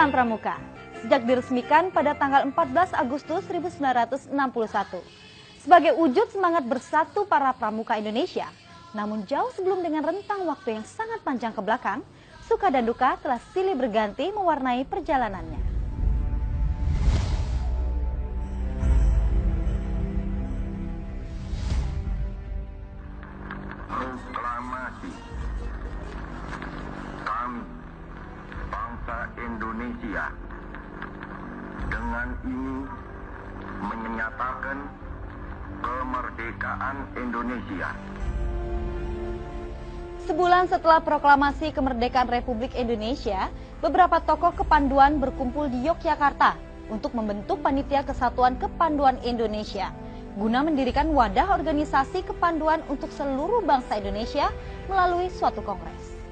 Salam Pramuka. Sejak diresmikan pada tanggal 14 Agustus 1961 sebagai wujud semangat bersatu para pramuka Indonesia, namun jauh sebelum dengan rentang waktu yang sangat panjang ke belakang, suka dan duka telah silih berganti mewarnai perjalanannya. Proklamasi kami bangsa Indonesia dengan ini menyatakan kemerdekaan Indonesia. Sebulan setelah proklamasi kemerdekaan Republik Indonesia, beberapa tokoh kepanduan berkumpul di Yogyakarta untuk membentuk Panitia Kesatuan Kepanduan Indonesia guna mendirikan wadah organisasi kepanduan untuk seluruh bangsa Indonesia melalui suatu kongres.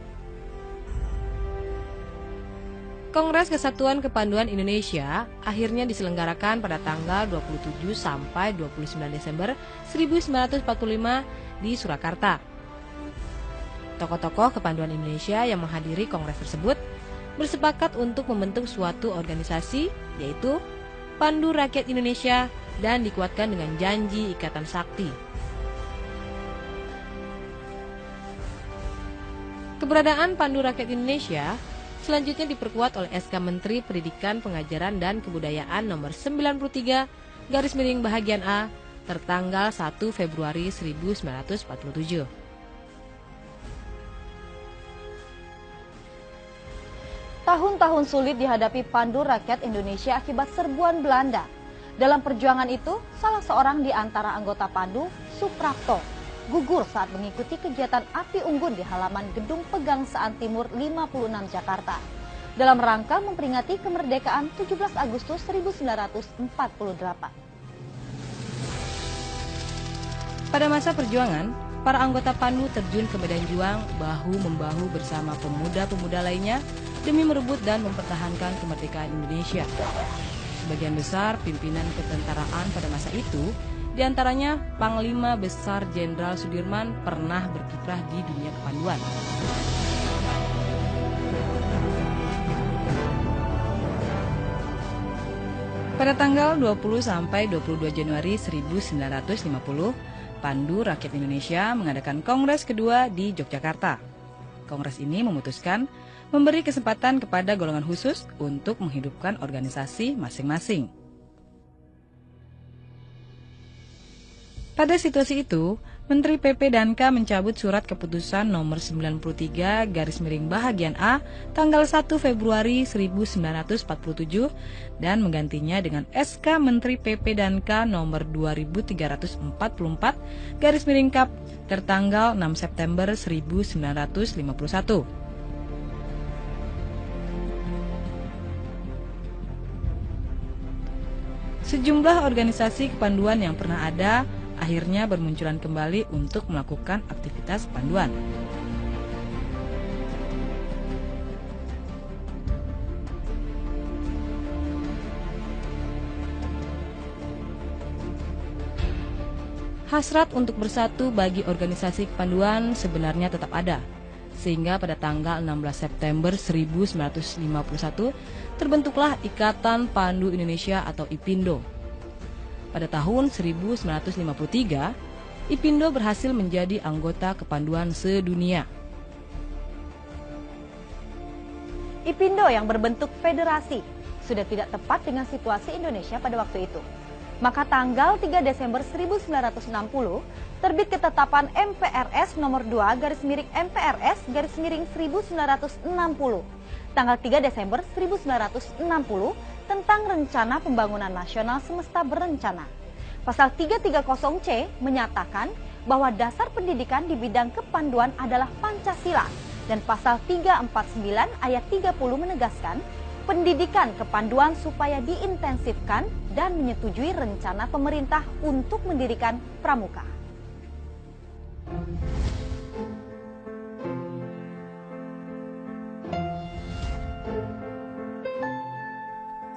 Kongres Kesatuan Kepanduan Indonesia akhirnya diselenggarakan pada tanggal 27 sampai 29 Desember 1945 di Surakarta. Tokoh-tokoh kepanduan Indonesia yang menghadiri kongres tersebut bersepakat untuk membentuk suatu organisasi, yaitu Pandu Rakyat Indonesia, dan dikuatkan dengan janji Ikatan Sakti. Keberadaan Pandu Rakyat Indonesia selanjutnya diperkuat oleh SK Menteri Pendidikan, Pengajaran, dan Kebudayaan nomor 93/A tertanggal 1 Februari 1947. Tahun-tahun sulit dihadapi Pandu Rakyat Indonesia akibat serbuan Belanda. Dalam perjuangan itu, salah seorang di antara anggota Pandu, Suprapto, gugur saat mengikuti kegiatan api unggun di halaman Gedung Pegangsaan Timur 56 Jakarta dalam rangka memperingati kemerdekaan 17 Agustus 1948. Pada masa perjuangan, para anggota Pandu terjun ke medan juang bahu-membahu bersama pemuda-pemuda lainnya demi merebut dan mempertahankan kemerdekaan Indonesia. Sebagian besar pimpinan ketentaraan pada masa itu, diantaranya Panglima Besar Jenderal Sudirman, pernah berkiprah di dunia kepanduan. Pada tanggal 20 sampai 22 Januari 1950, Pandu Rakyat Indonesia mengadakan kongres kedua di Yogyakarta. Kongres ini memutuskan memberi kesempatan kepada golongan khusus untuk menghidupkan organisasi masing-masing. Pada situasi itu, Menteri PP dan K mencabut surat keputusan nomor 93/A tanggal 1 Februari 1947 dan menggantinya dengan SK Menteri PP dan K nomor 2344/Kap tertanggal 6 September 1951. Sejumlah organisasi kepanduan yang pernah ada akhirnya bermunculan kembali untuk melakukan aktivitas kepanduan. Hasrat untuk bersatu bagi organisasi kepanduan sebenarnya tetap ada, sehingga pada tanggal 16 September 1951 terbentuklah Ikatan Pandu Indonesia atau IPINDO. Pada tahun 1953, IPINDO berhasil menjadi anggota kepanduan sedunia. IPINDO yang berbentuk federasi sudah tidak tepat dengan situasi Indonesia pada waktu itu. Maka tanggal 3 Desember 1960 terbit ketetapan MPRS nomor 2/MPRS/1960 tanggal 3 Desember 1960 tentang Rencana Pembangunan Nasional Semesta Berencana. Pasal 330C menyatakan bahwa dasar pendidikan di bidang kepanduan adalah Pancasila, dan pasal 349 ayat 30 menegaskan pendidikan kepanduan supaya diintensifkan dan menyetujui rencana pemerintah untuk mendirikan pramuka.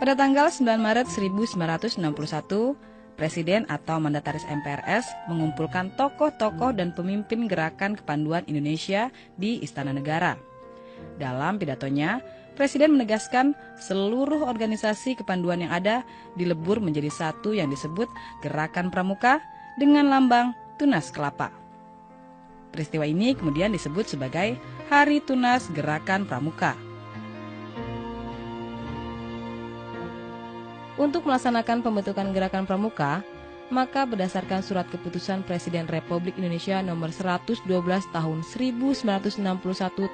Pada tanggal 9 Maret 1961, Presiden atau Mandataris MPRS mengumpulkan tokoh-tokoh dan pemimpin gerakan kepanduan Indonesia di Istana Negara. Dalam pidatonya, Presiden menegaskan seluruh organisasi kepanduan yang ada dilebur menjadi satu yang disebut Gerakan Pramuka dengan lambang tunas kelapa. Peristiwa ini kemudian disebut sebagai Hari Tunas Gerakan Pramuka. Untuk melaksanakan pembentukan Gerakan Pramuka, maka berdasarkan surat keputusan Presiden Republik Indonesia nomor 112 tahun 1961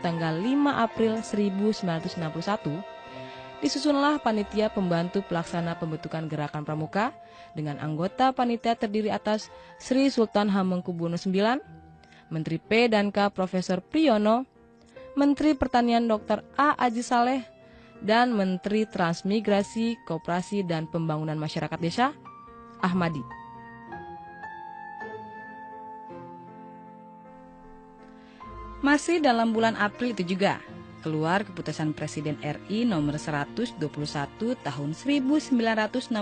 tanggal 5 April 1961, disusunlah panitia pembantu pelaksana pembentukan Gerakan Pramuka dengan anggota panitia terdiri atas Sri Sultan Hamengkubuwono IX, Menteri P dan K Profesor Priyono, Menteri Pertanian Dr. A. Aji Saleh, dan Menteri Transmigrasi, Koperasi dan Pembangunan Masyarakat Desa, Ahmadi. Masih dalam bulan April itu juga, keluar keputusan Presiden RI nomor 121 tahun 1961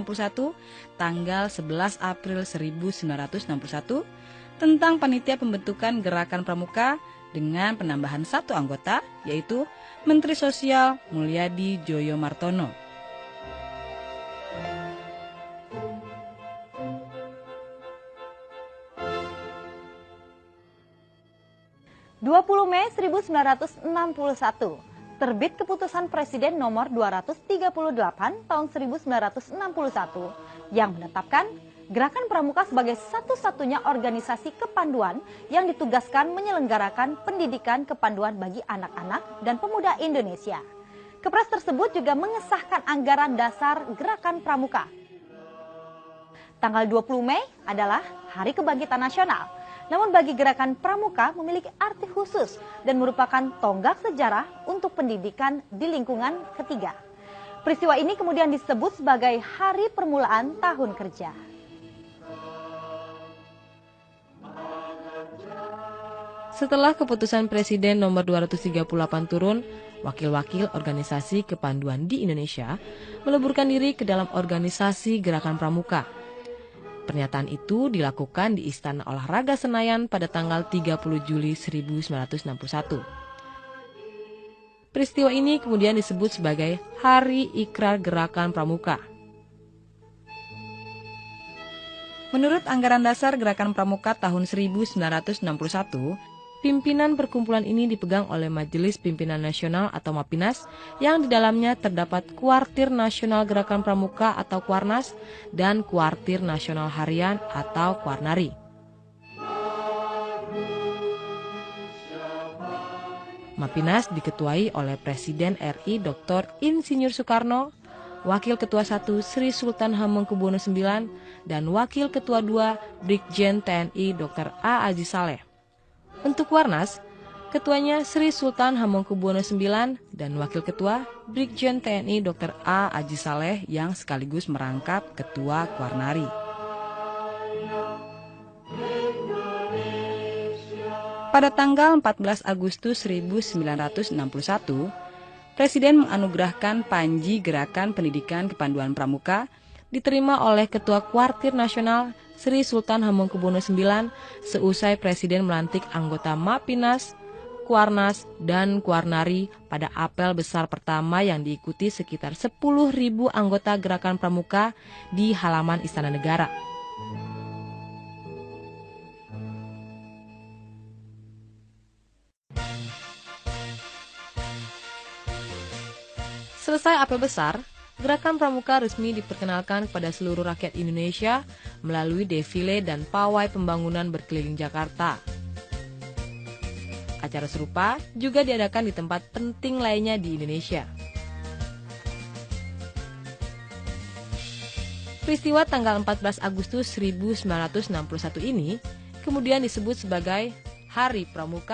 tanggal 11 April 1961 tentang panitia pembentukan Gerakan Pramuka dengan penambahan satu anggota, yaitu Menteri Sosial Mulyadi Joyo Martono. Mei 1961, terbit keputusan Presiden nomor 238 tahun 1961 yang menetapkan Gerakan Pramuka sebagai satu-satunya organisasi kepanduan yang ditugaskan menyelenggarakan pendidikan kepanduan bagi anak-anak dan pemuda Indonesia. Kepres tersebut juga mengesahkan anggaran dasar Gerakan Pramuka. Tanggal 20 Mei adalah Hari Kebangkitan Nasional. Namun bagi Gerakan Pramuka memiliki arti khusus dan merupakan tonggak sejarah untuk pendidikan di lingkungan ketiga. Peristiwa ini kemudian disebut sebagai Hari Permulaan Tahun Kerja. Setelah keputusan Presiden nomor 238 turun, wakil-wakil organisasi kepanduan di Indonesia meleburkan diri ke dalam organisasi Gerakan Pramuka. Pernyataan itu dilakukan di Istana Olahraga Senayan pada tanggal 30 Juli 1961. Peristiwa ini kemudian disebut sebagai Hari Ikrar Gerakan Pramuka. Menurut anggaran dasar Gerakan Pramuka tahun 1961, pimpinan perkumpulan ini dipegang oleh Majelis Pimpinan Nasional atau MAPINAS yang di dalamnya terdapat Kuartir Nasional Gerakan Pramuka atau Kuarnas dan Kuartir Nasional Harian atau Kuarnari. MAPINAS diketuai oleh Presiden RI Dr. Insinyur Soekarno, Wakil Ketua 1 Sri Sultan Hamengkubuwono IX, dan Wakil Ketua 2 Brigjen TNI Dr. A. Aji Saleh. Untuk Kuarnas, ketuanya Sri Sultan Hamengkubuwono IX dan Wakil Ketua Brigjen TNI Dr. A. Aji Saleh yang sekaligus merangkap Ketua Kuarnari. Pada tanggal 14 Agustus 1961, Presiden menganugerahkan Panji Gerakan Pendidikan Kepanduan Pramuka diterima oleh Ketua Kuartir Nasional Sri Sultan Hamengkubuwono IX seusai Presiden melantik anggota MAPINAS, Kuarnas, dan Kuarnari pada apel besar pertama yang diikuti sekitar 10.000 anggota Gerakan Pramuka di halaman Istana Negara. Selesai apel besar, Gerakan Pramuka resmi diperkenalkan kepada seluruh rakyat Indonesia melalui defile dan pawai pembangunan berkeliling Jakarta. Acara serupa juga diadakan di tempat penting lainnya di Indonesia. Peristiwa tanggal 14 Agustus 1961 ini kemudian disebut sebagai Hari Pramuka